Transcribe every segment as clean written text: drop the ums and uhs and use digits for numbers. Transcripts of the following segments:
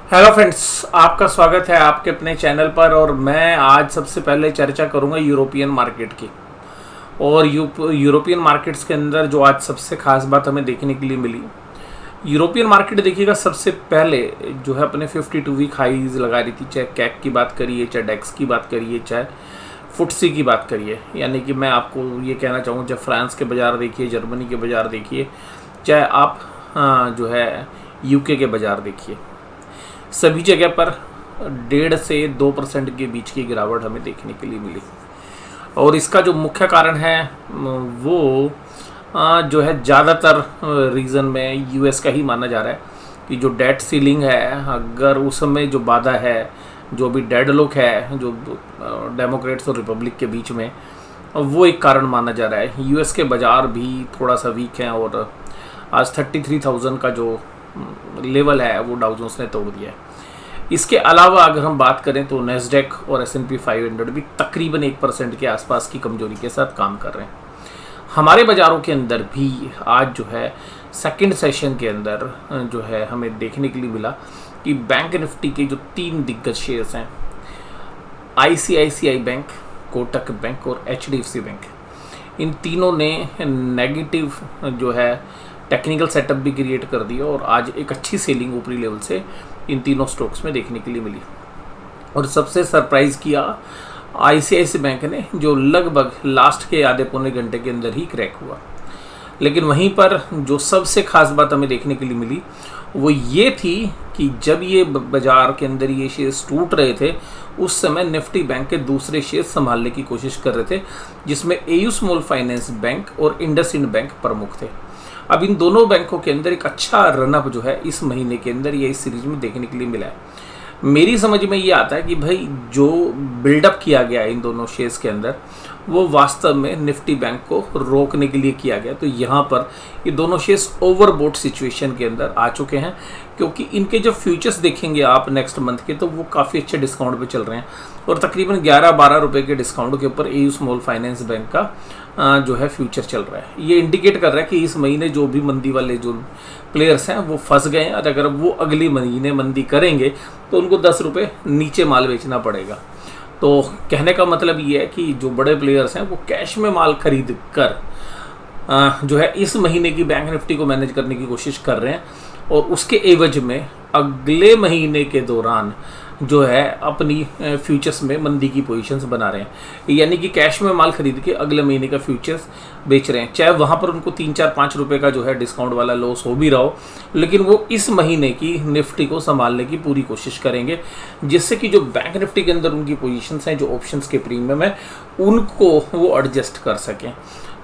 Hello friends, आपका स्वागत है आपके अपने चैनल पर। और मैं आज सबसे पहले चर्चा करूंगा यूरोपियन मार्केट की। और यूरोपियन मार्केट्स के अंदर जो आज सबसे खास बात हमें देखने के लिए मिली, यूरोपियन मार्केट देखिएगा सबसे पहले जो है अपने 52 वीक हाईज लगा रही थी। चाहे कैक की बात करिए, चाहे डेक्स की बात करिए, चाहे फुटसी की बात करिए। यानी कि मैं आपको ये कहना चाहूँगा, चाहे फ्रांस के बाज़ार देखिए, जर्मनी के बाज़ार देखिए, चाहे आप जो है यूके के बाज़ार देखिए, सभी जगह पर 1.5 से 2% के बीच की गिरावट हमें देखने के लिए मिली। और इसका जो मुख्य कारण है वो जो है ज़्यादातर रीज़न में यूएस का ही माना जा रहा है कि जो डेट सीलिंग है, अगर उसमें जो बाधा है, जो भी डेडलॉक है जो डेमोक्रेट्स और रिपब्लिक के बीच में, वो एक कारण माना जा रहा है। यूएस के बाज़ार भी थोड़ा सा वीक हैं और आज 33,000 का जो लेवल है वो डाउ जोन्स ने तोड़ दिया है। इसके अलावा अगर हम बात करें तो नेस्डेक और S&P 500 भी तकरीबन 1% के आसपास की कमजोरी के साथ काम कर रहे हैं। हमारे बाज़ारों के अंदर भी आज जो है सेकंड सेशन के अंदर जो है हमें देखने के लिए मिला कि बैंक निफ्टी के जो 3 दिग्गज शेयर्स हैं, ICICI बैंक, कोटक बैंक और HDFC बैंक, इन तीनों ने नेगेटिव जो है टेक्निकल सेटअप भी क्रिएट कर दिया और आज एक अच्छी सेलिंग ऊपरी लेवल से इन तीनों स्टॉक्स में देखने के लिए मिली। और सबसे सरप्राइज किया ICICI बैंक ने, जो लगभग लास्ट के आधे पौने घंटे के अंदर ही क्रैक हुआ। लेकिन वहीं पर जो सबसे खास बात हमें देखने के लिए मिली वो ये थी कि जब ये बाजार के अंदर ये शेयर्स टूट रहे थे, उस समय निफ्टी बैंक के दूसरे शेयर्स संभालने की कोशिश कर रहे थे, जिसमें AU स्मॉल फाइनेंस बैंक और इंडसइंड बैंक प्रमुख थे। अब इन दोनों बैंकों के अंदर एक अच्छा रनअप जो है इस महीने के अंदर या इस सीरीज में देखने के लिए मिला है। मेरी समझ में ये आता है कि भाई जो बिल्डअप किया गया है इन दोनों शेयर्स के अंदर, वो वास्तव में निफ्टी बैंक को रोकने के लिए किया गया। तो यहाँ पर ये दोनों शेयर्स ओवरबोट सिचुएशन के अंदर आ चुके हैं, क्योंकि इनके जो फ्यूचर्स देखेंगे आप नेक्स्ट मंथ के, तो वो काफ़ी अच्छे डिस्काउंट पे चल रहे हैं। और तकरीबन 11-12 रुपये के डिस्काउंट के ऊपर AU स्मॉल फाइनेंस बैंक का जो है फ्यूचर चल रहा है। ये इंडिकेट कर रहा है कि इस महीने जो भी मंदी वाले जो प्लेयर्स हैं वो फंस गए हैं, और अगर वो अगली महीने मंदी करेंगे तो उनको 10 रुपये नीचे माल बेचना पड़ेगा। तो कहने का मतलब ये है कि जो बड़े प्लेयर्स हैं वो कैश में माल खरीद कर जो है इस महीने की बैंक निफ्टी को मैनेज करने की कोशिश कर रहे हैं, और उसके एवज में अगले महीने के दौरान जो है अपनी फ्यूचर्स में मंदी की पोजीशंस बना रहे हैं। यानी कि कैश में माल खरीद के अगले महीने का फ्यूचर्स बेच रहे हैं, चाहे वहाँ पर उनको 3-4-5 रुपये का जो है डिस्काउंट वाला लॉस हो भी रहा हो, लेकिन वो इस महीने की निफ्टी को संभालने की पूरी कोशिश करेंगे, जिससे कि जो बैंक निफ्टी के अंदर उनकी पोजीशंस हैं, जो ऑप्शंस के प्रीमियम है, उनको वो एडजस्ट कर सकें।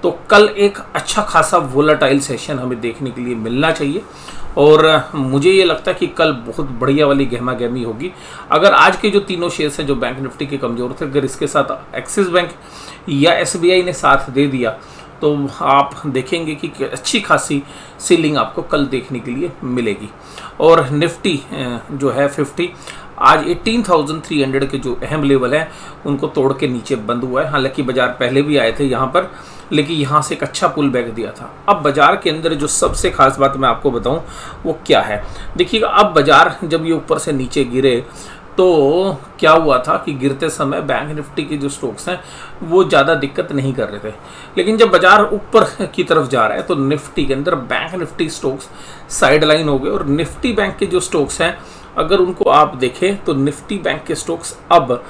तो कल एक अच्छा खासा वोलेटाइल सेशन हमें देखने के लिए मिलना चाहिए, और मुझे ये लगता है कि कल बहुत बढ़िया वाली गहमा गहमी होगी। अगर आज के जो तीनों शेयर्स हैं जो बैंक निफ्टी के कमज़ोर थे, अगर इसके साथ एक्सिस बैंक या SBI ने साथ दे दिया, तो आप देखेंगे कि अच्छी खासी सीलिंग आपको कल देखने के लिए मिलेगी। और निफ्टी जो है 50 आज 18,300 के जो अहम लेवल हैं उनको तोड़ के नीचे बंद हुआ है। हालांकि बाजार पहले भी आए थे यहाँ पर, लेकिन यहाँ से एक अच्छा पुल बैक दिया था। अब बाजार के अंदर जो सबसे खास बात मैं आपको बताऊँ वो क्या है, देखिएगा। अब बाजार जब ये ऊपर से नीचे गिरे तो क्या हुआ था कि गिरते समय बैंक निफ्टी के जो स्टॉक्स हैं वो ज़्यादा दिक्कत नहीं कर रहे थे, लेकिन जब बाजार ऊपर की तरफ जा रहा है तो निफ्टी के अंदर बैंक निफ्टी स्टॉक्स साइडलाइन हो गए। और निफ्टी बैंक के जो स्टॉक्स हैं, अगर उनको आप देखें तो निफ्टी बैंक के स्टॉक्स अब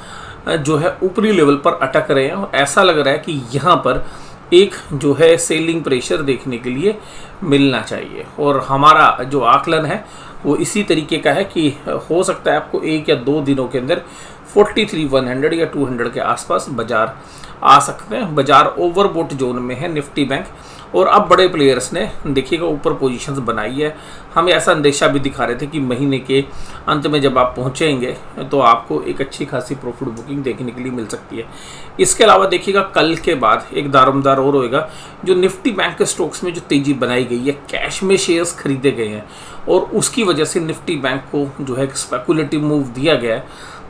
जो है ऊपरी लेवल पर अटक रहे हैं, और ऐसा लग रहा है कि यहाँ पर एक जो है सेलिंग प्रेशर देखने के लिए मिलना चाहिए। और हमारा जो आकलन है वो इसी तरीके का है कि हो सकता है आपको 1 या 2 दिनों के अंदर 43,100 या 200 के आसपास बाजार आ सकते हैं। बाजार ओवरबोट जोन में है निफ्टी बैंक, और अब बड़े प्लेयर्स ने देखिएगा ऊपर पोजीशंस बनाई है। हम ऐसा अंदेशा भी दिखा रहे थे कि महीने के अंत में जब आप पहुंचेंगे तो आपको एक अच्छी खासी प्रॉफिट बुकिंग देखने के लिए मिल सकती है। इसके अलावा देखिएगा कल के बाद एक दारोमदार और होएगा, जो निफ्टी बैंक के स्टॉक्स में जो तेजी बनाई गई है, कैश में शेयर्स खरीदे गए हैं और उसकी वजह से निफ्टी बैंक को जो है स्पेकुलेटिव मूव दिया गया है,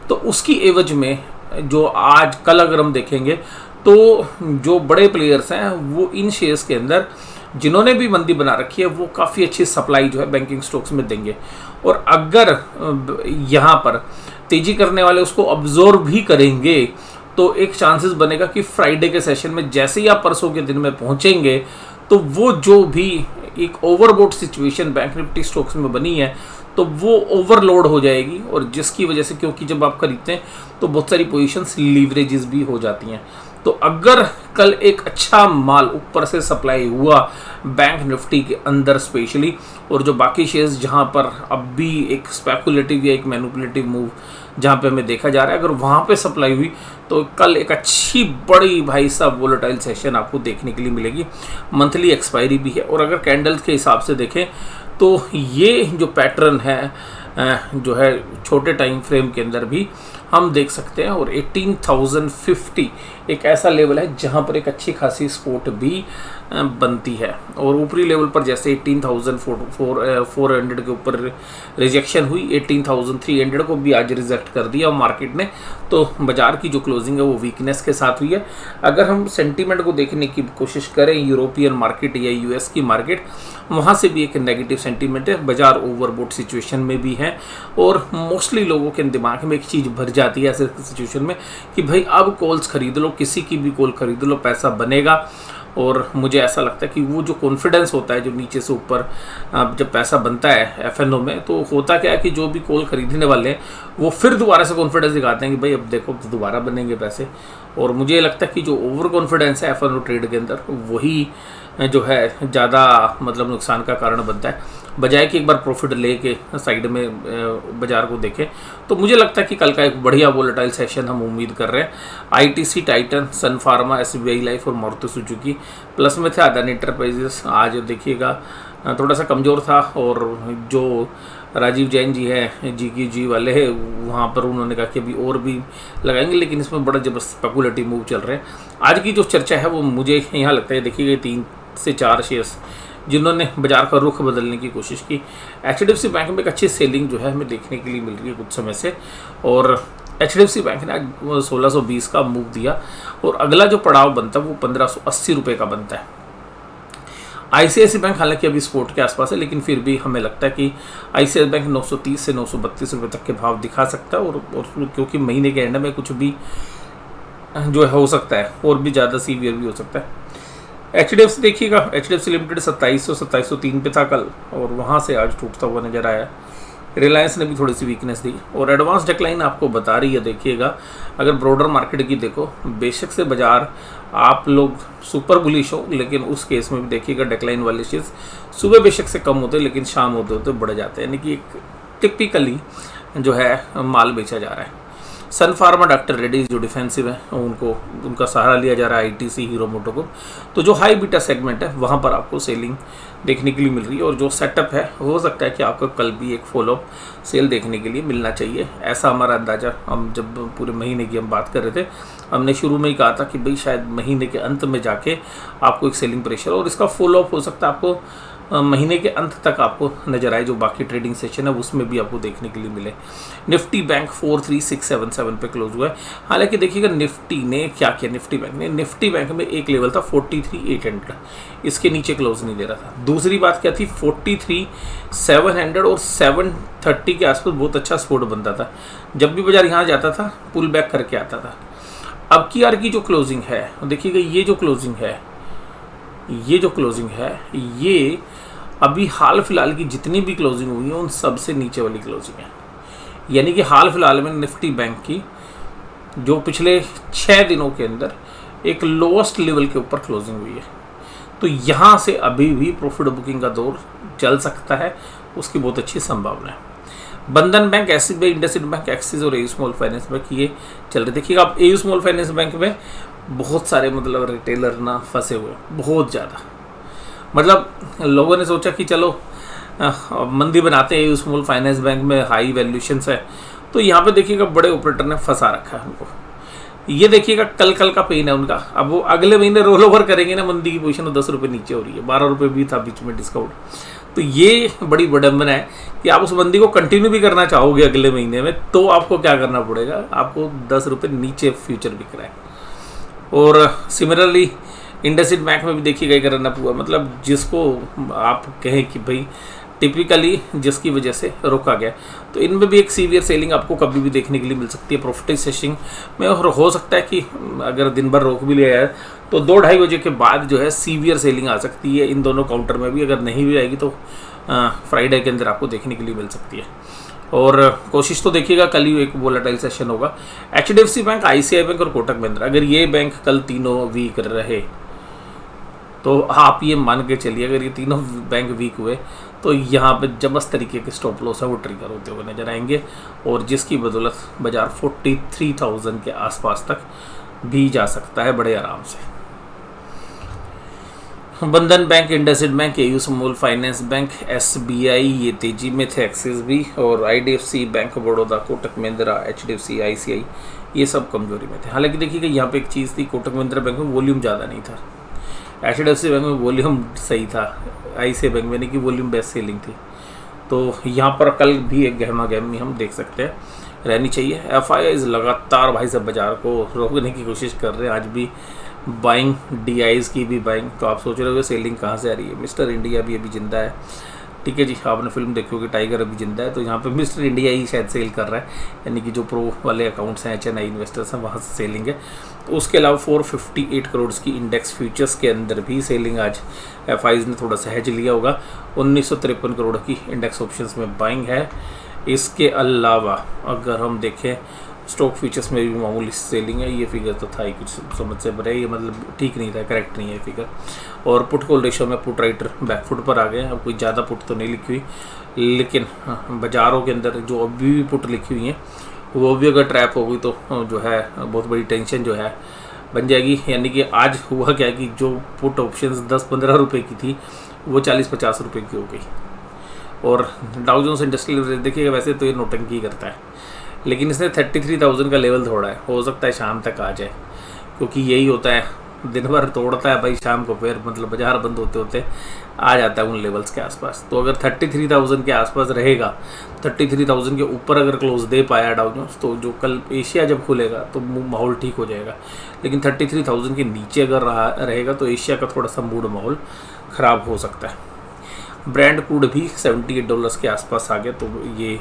तो उसकी एवज में जो आज कल अगर हम देखेंगे तो जो बड़े प्लेयर्स हैं वो इन शेयर्स के अंदर जिन्होंने भी मंदी बना रखी है वो काफ़ी अच्छी सप्लाई जो है बैंकिंग स्टॉक्स में देंगे। और अगर यहाँ पर तेजी करने वाले उसको ऑब्जर्व भी करेंगे तो एक चांसेस बनेगा कि फ्राइडे के सेशन में जैसे ही आप परसों के दिन में पहुंचेंगे तो वो जो भी एक overbought situation bank Nifty stocks में बनी है तो वो ओवरलोड हो जाएगी, और जिसकी वजह से, क्योंकि जब आप खरीदते हैं तो बहुत सारी पोजीशंस लीवरेजेस भी हो जाती हैं। तो अगर कल एक अच्छा माल ऊपर से सप्लाई हुआ बैंक निफ्टी के अंदर स्पेशली, और जो बाकी शेयर्स जहां पर अब भी एक स्पेकुलेटिव या एक मैनिपुलेटिव मूव जहां पे हमें देखा जा रहा है, अगर वहां पे सप्लाई हुई तो कल एक अच्छी बड़ी भाई साहब वोलेटाइल सेशन आपको देखने के लिए मिलेगी। मंथली एक्सपायरी भी है, और अगर कैंडल्स के हिसाब से देखें तो ये जो पैटर्न है जो है छोटे टाइम फ्रेम के अंदर भी हम देख सकते हैं। और 18,050 एक ऐसा लेवल है जहां पर एक अच्छी खासी सपोर्ट भी बनती है। और ऊपरी लेवल पर जैसे 18,400 के ऊपर रिजेक्शन हुई, 18,300 को भी आज रिजेक्ट कर दिया मार्केट ने। तो बाजार की जो क्लोजिंग है वो वीकनेस के साथ हुई है। अगर हम सेंटीमेंट को देखने की कोशिश करें यूरोपियन मार्केट या यूएस की मार्केट, वहाँ से भी एक नेगेटिव सेंटीमेंट है, बाजार ओवरबोट सिचुएशन में भी है। और मोस्टली लोगों के दिमाग में एक चीज़ भर जाती है ऐसे सिचुएशन में कि भाई अब कॉल्स खरीद लो, किसी की भी कॉल खरीद लो, पैसा बनेगा। और मुझे ऐसा लगता है कि वो जो कॉन्फिडेंस होता है जो नीचे से ऊपर जब पैसा बनता है एफएनओ में, तो होता क्या है कि जो भी कॉल खरीदने वाले हैं वो फिर दोबारा से कॉन्फिडेंस दिखाते हैं कि भाई अब देखो तो दोबारा बनेंगे पैसे। और मुझे लगता है कि जो ओवर कॉन्फिडेंस है एफएनओ ट्रेड के अंदर, वही जो है ज़्यादा मतलब नुकसान का कारण बनता है, बजाय कि एक बार प्रॉफिट लेके साइड में बाजार को देखें। तो मुझे लगता है कि कल का एक बढ़िया वोलेटाइल सेशन हम उम्मीद कर रहे हैं। आईटीसी, टाइटन, सन फार्मा, एसबीआई लाइफ और मारुति सुजुकी प्लस में थे। अदानी एंटरप्राइजेस आज देखिएगा थोड़ा सा कमज़ोर था, और जो राजीव जैन जी हैं जी वाले हैं वहाँ पर उन्होंने कहा कि अभी और भी लगाएंगे, लेकिन इसमें बड़ा जबरदस्त स्पेकुलेटिव मूव चल रहे हैं। आज की जो चर्चा है वो मुझे यहाँ लगता है, देखिएगा 3 से 4 शेयर्स जिन्होंने बाजार का रुख बदलने की कोशिश की। एचडीएफसी बैंक में एक अच्छी सेलिंग जो है हमें देखने के लिए मिल रही है कुछ समय से, और एचडीएफसी बैंक ने आज 1620 का मूव दिया, और अगला जो पड़ाव बनता है वो 1580 रुपये का बनता है। आईसीआईसी बैंक हालांकि अभी सपोर्ट के आसपास है, लेकिन फिर भी हमें लगता है कि आईसीआईसी बैंक 930 से 932 रुपये तक के भाव दिखा सकता है। और क्योंकि महीने के एंड में कुछ भी जो है हो सकता है, और भी ज़्यादा सीवियर भी हो सकता है। एचडीएफसी देखिएगा, एचडीएफसी लिमिटेड 2703 पे था कल, और वहाँ से आज टूटता हुआ नजर आया। रिलायंस ने भी थोड़ी सी वीकनेस दी, और एडवांस डिक्लाइन आपको बता रही है। देखिएगा अगर ब्रॉडर मार्केट की देखो, बेशक से बाजार आप लोग सुपर बुलिश हो, लेकिन उस केस में भी देखिएगा डिक्लाइन वाले शेयर्स सुबह बेशक से कम होते, लेकिन शाम होते होते बढ़ जाते हैं, यानी कि एक टिपिकली जो है माल बेचा जा रहा है। सन फार्मा, डॉक्टर रेड्डीज जो डिफेंसिव है उनका सहारा लिया जा रहा है, आईटीसी, हीरो मोटोकॉर्प। तो जो हाई बीटा सेगमेंट है वहाँ पर आपको सेलिंग देखने के लिए मिल रही है, और जो सेटअप है हो सकता है कि आपको कल भी एक फॉलोअप सेल देखने के लिए मिलना चाहिए, ऐसा हमारा अंदाज़ा। हम जब पूरे महीने की हम बात कर रहे थे, हमने शुरू में ही कहा था कि भाई शायद महीने के अंत में जाके आपको एक सेलिंग प्रेशर, और इसका फॉलोअप हो सकता है आपको महीने के अंत तक आपको नजर आए, जो बाकी ट्रेडिंग सेशन है उसमें भी आपको देखने के लिए मिले। निफ्टी बैंक 43677 पे क्लोज हुआ है। हालांकि देखिएगा निफ्टी ने क्या किया, निफ्टी बैंक में एक लेवल था 43,800, इसके नीचे क्लोज नहीं दे रहा था। दूसरी बात क्या थी, 43,700 और 730 के आसपास बहुत अच्छा सपोर्ट बनता था। जब भी बाजार यहाँ जाता था पुल बैक करके आता था। अब की आर की जो क्लोजिंग है देखिएगा, ये जो क्लोजिंग है ये अभी हाल फिलहाल की जितनी भी क्लोजिंग हुई है उन सबसे नीचे वाली क्लोजिंग है। यानी कि हाल फिलहाल में निफ्टी बैंक की जो पिछले 6 दिनों के अंदर एक लोएस्ट लेवल के ऊपर क्लोजिंग हुई है। तो यहाँ से अभी भी प्रॉफिट बुकिंग का दौर चल सकता है, उसकी बहुत अच्छी संभावना है। बंधन bank, SBI, IndusInd bank, axis और एयू स्मॉल फाइनेंस बैंक ये चल रहे। देखिएगा आप एयू स्मॉल फाइनेंस बैंक में बहुत सारे मतलब रिटेलर ना फंसे हुए, बहुत ज़्यादा। मतलब लोगों ने सोचा कि चलो मंदी बनाते हैं, स्मॉल फाइनेंस बैंक में हाई वैल्यूएशंस है, तो यहाँ पे देखिएगा बड़े ऑपरेटर ने फंसा रखा है उनको। ये देखिएगा कल का पेन है उनका। अब वो अगले महीने रोल ओवर करेंगे ना, मंदी की पोजीशन 10 रुपये नीचे हो रही है, 12 रुपये भी था बीच में डिस्काउंट। तो ये बड़ी विडंबना है कि आप उस मंदी को कंटिन्यू भी करना चाहोगे अगले महीने में, तो आपको क्या करना पड़ेगा, आपको 10 रुपये नीचे फ्यूचर बिक रहा है। और सिमिलरली इंडसइंड बैंक में भी देखिएगा एक रन अप हुआ, मतलब जिसको आप कहें कि भाई टिपिकली जिसकी वजह से रोका गया, तो इनमें भी एक सीवियर सेलिंग आपको कभी भी देखने के लिए मिल सकती है प्रॉफिट सेशिंग में। और हो सकता है कि अगर दिन भर रोक भी लिया जाए तो 2-2:30 बजे के बाद जो है सीवियर सेलिंग आ सकती है इन दोनों काउंटर में भी। अगर नहीं भी आएगी तो फ्राइडे के अंदर आपको देखने के लिए मिल सकती है। और कोशिश तो देखिएगा कल ही एक वोलेटाइल सेशन होगा। HDFC बैंक, ICICI बैंक और कोटक महिंद्रा, अगर ये बैंक कल तीनों वीक रहे तो आप ये मान के चलिए अगर ये तीनों बैंक वीक हुए तो यहाँ पे जबरदस्त तरीके के स्टॉप लॉस है वो ट्रिगर होते हुए नजर आएंगे, और जिसकी बदौलत बाजार 43,000 के आसपास तक भी जा सकता है बड़े आराम से। बंधन bank, IndusInd bank, AU small finance bank, SBI ये तेजी में थे, एक्सिस भी, और IDFC bank of Baroda, Kotak Mahindra, HDFC, ICICI ये सब कमजोरी में थे। हालांकि देखिएगा यहाँ पे एक चीज़ थी, कोटक महिंद्रा बैंक में वॉल्यूम ज़्यादा नहीं था, HDFC बैंक में वॉल्यूम सही था, ICICI बैंक में नहीं कि वॉल्यूम बेस्ट सेलिंग थी। तो यहाँ पर कल भी एक गहमा गहमी हम देख सकते हैं, रहनी चाहिए। FIIs लगातार भाई सब बाजार को रोकने की कोशिश कर रहे हैं, आज भी बाइंग, DIs की भी बाइंग। तो आप सोच रहे हो सेलिंग कहाँ से आ रही है। मिस्टर इंडिया भी अभी जिंदा है, ठीक है जी, आपने फिल्म देखी होगी टाइगर अभी जिंदा है, तो यहाँ पे मिस्टर इंडिया ही शायद सेल कर रहा है, यानी कि जो प्रो वाले अकाउंट्स हैं, HNI इन्वेस्टर्स हैं, वहाँ से सेलिंग है। तो उसके अलावा 458 करोड़ की इंडेक्स फ्यूचर्स के अंदर भी सेलिंग आज FIs ने थोड़ा सा हैज लिया होगा। 1953 करोड़ की इंडेक्स ऑप्शंस में बाइंग है। इसके अलावा अगर हम देखें स्टॉक फीचर्स में भी मामूली सेलिंग है। ये फिगर तो था ही कुछ समझ से परे, ये मतलब ठीक नहीं था, करेक्ट नहीं है फिगर। और पुट कॉल रेशो में पुट राइटर बैकफुट पर आ गए। अब कोई ज़्यादा पुट तो नहीं लिखी हुई, लेकिन बाज़ारों के अंदर जो अभी भी पुट लिखी हुई हैं वो भी अगर ट्रैप हो गई तो जो है बहुत बड़ी टेंशन जो है बन जाएगी। यानी कि आज हुआ क्या कि जो पुट ऑप्शंस 10-15 रुपये की थी वो 40-50 रुपये की हो गई। और डाउ जोन्स इंडस्ट्रियल देखिएगा, वैसे तो ये नोटंकी करता है, लेकिन इसने 33,000 का लेवल तोड़ा है। हो सकता है शाम तक आ जाए, क्योंकि यही होता है, दिन भर तोड़ता है भाई, शाम को फिर मतलब बाजार बंद होते होते आ जाता है उन लेवल्स के आसपास। तो अगर 33,000 के आसपास रहेगा, 33,000 के ऊपर अगर क्लोज दे पाया डाउ जोन्स, तो जो कल एशिया जब खुलेगा तो माहौल ठीक हो जाएगा। लेकिन 33,000 के नीचे अगर रहेगा तो एशिया का थोड़ा सा मूड माहौल ख़राब हो सकता है। ब्रांड क्रूड भी $78 के आसपास आ गया, तो ये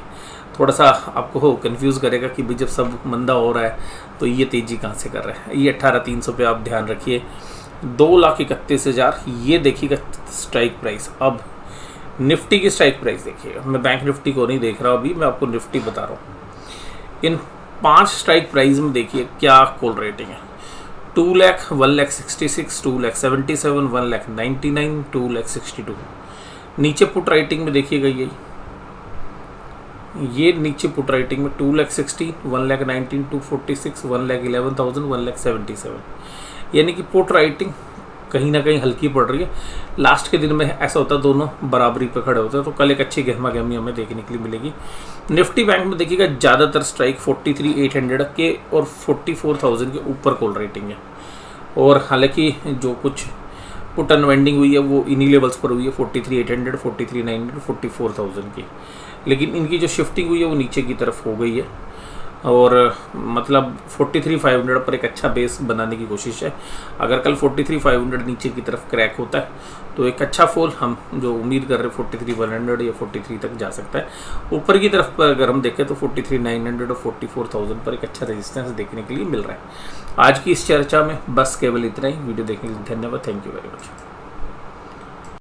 थोड़ा सा आपको कंफ्यूज करेगा कि भाई जब सब मंदा हो रहा है तो ये तेज़ी कहाँ से कर रहा है। ये 18,300 पे आप ध्यान रखिए। 2,31,000 ये देखिएगा स्ट्राइक प्राइस। अब निफ्टी की स्ट्राइक प्राइस देखिएगा, मैं बैंक निफ्टी को नहीं देख रहा अभी, मैं आपको निफ्टी बता रहा हूँ। इन 5 स्ट्राइक प्राइस में देखिए क्या कॉल रेटिंग है। 2 लाख, 1 लाख 66, 2 लाख 77, 1 लाख 99, 2 लाख 62। नीचे पुट राइटिंग में देखिएगा ये नीचे पुट राइटिंग में 2 लाख 60, 1 लाख 19, 246, 1 लाख 11,000, 1 लाख 77। यानी कि पुट राइटिंग कहीं ना कहीं हल्की पड़ रही है। लास्ट के दिन में ऐसा होता है दोनों बराबरी पे खड़े होते हैं, तो कल एक अच्छी गहमा गहमी हमें देखने के लिए मिलेगी। निफ्टी बैंक में देखिएगा ज़्यादातर स्ट्राइक 43,800 के और 44,000 के ऊपर कॉल रेटिंग है। और हालांकि जो कुछ पुट अनवेंडिंग हुई है वो इन्हीं लेवल्स पर हुई है, 43,800, 43,900, 44,000 की। लेकिन इनकी जो शिफ्टिंग हुई है वो नीचे की तरफ हो गई है, और मतलब 43,500 पर एक अच्छा बेस बनाने की कोशिश है। अगर कल 43,500 नीचे की तरफ क्रैक होता है तो एक अच्छा फॉल हम जो उम्मीद कर रहे हैं 43,100 या 43 तक जा सकता है। ऊपर की तरफ पर अगर हम देखें तो 43,900 और 44,000 पर एक अच्छा रेजिस्टेंस देखने के लिए मिल रहा है। आज की इस चर्चा में बस केवल इतना ही। वीडियो देखने के लिए धन्यवाद। Thank you very much.